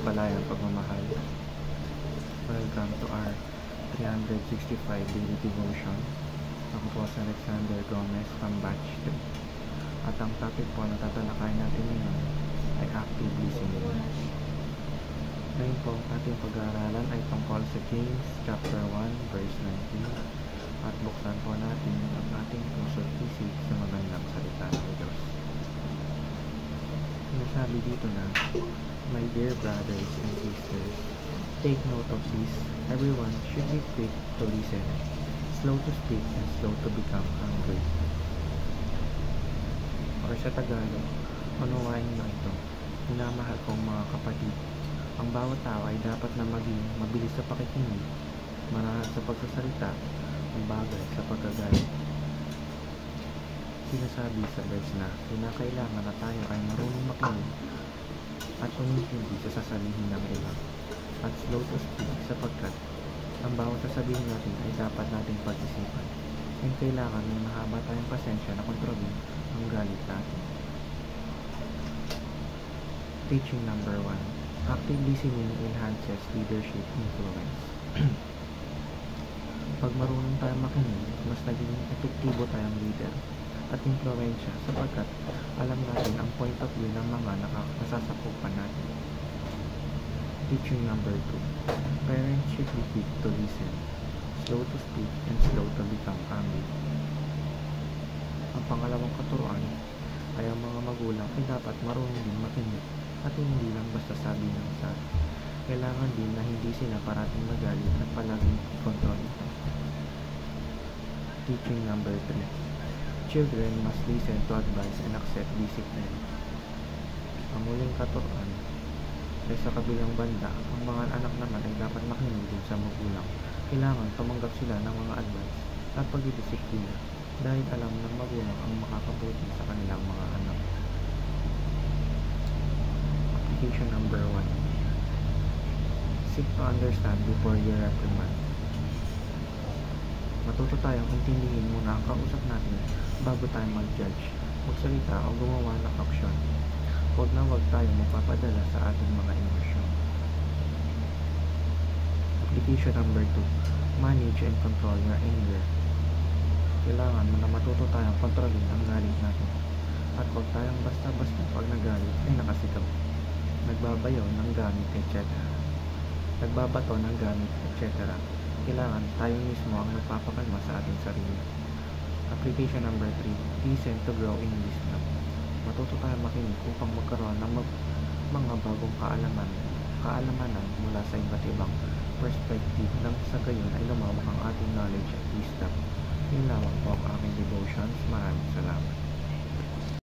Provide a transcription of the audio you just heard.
mapagpalayang pagmamahal. Welcome to our 365 Daily Devotion. Ako po si Alexander Gomez from Batch 3. At ang topic po na tatalakayin natin ngayon ay active listening. Ngayon po, ating pag-aaralan ay tungkol sa James chapter 1 verse 19. At buksan po natin ang ating puso't isip sa magandang salita ng Diyos. Sinasabi dito na, my dear brothers and sisters, take note of this. Everyone should be quick to listen, slow to speak, and slow to become angry. Or sa Tagalog, unawain mo ito. Minamahal kong mga kapatid, ang bawat tao ay dapat na maging mabilis sa pakikinig, marahat sa pagsasalita, ang bagay sa pagkagalit. Sinasabi sa verse na kinakailangan na tayo ay marunong makinig at umintindi sa sasabihin ng iba, at slow to speak sapagkat ang bawat sasabihin natin ay dapat nating pag-isipan, and kailangan may mahaba tayong pasensya na kontrolin ang galit natin. Teaching number 1. Active listening enhances leadership influence. Pag marunong tayong makinig, mas naging epektibo tayong leader at influensya sapagkat alam natin ang point of view ng mga nasasakupan natin. Teaching number 2. Parents should be quick to listen, slow to speak, and slow to become angry. Ang pangalawang katuruan ay ang mga magulang ay dapat marunong din makinig at hindi lang basta sabi ng isa. Kailangan din na hindi sila parating magalit at palaging kontrol ito. Teaching number 3. Children must listen to advice and accept discipline. Ang muling katuruan ay sa kabilang banda, ang mga anak naman ay dapat makinig din sa magulang. Kailangan tumanggap sila ng mga advice at pagdidisiplina dahil alam ng magulang ang makakabuti sa kanilang mga anak. Application number 1. Seek to understand before you reprimand. Matuto tayong intindihin muna ang kausap natin bago tayo mag-judge, magsalita o gumawa ng aksyon. Huwag tayo mapapadala sa ating mga emosyon. Application number 2. Manage and control your anger. Kailangan na matuto tayong kontrolin ang galit natin. At huwag tayong basta-basta pag nagalit ay nakasigaw, nagbabayaw ng gamit, etc. Nagbabato ng gamit, etc. Kailangan tayo mismo ang nagpapakalma sa ating sarili. Application number 3. Listen to grow in wisdom. Matuto tayo makinig upang magkaroon ng mga bagong kaalamanan mula sa iba't ibang perspective nang sa gayon ay lumawak ang ating knowledge at wisdom. Yun lamang po ang aking devotions. Maraming salamat.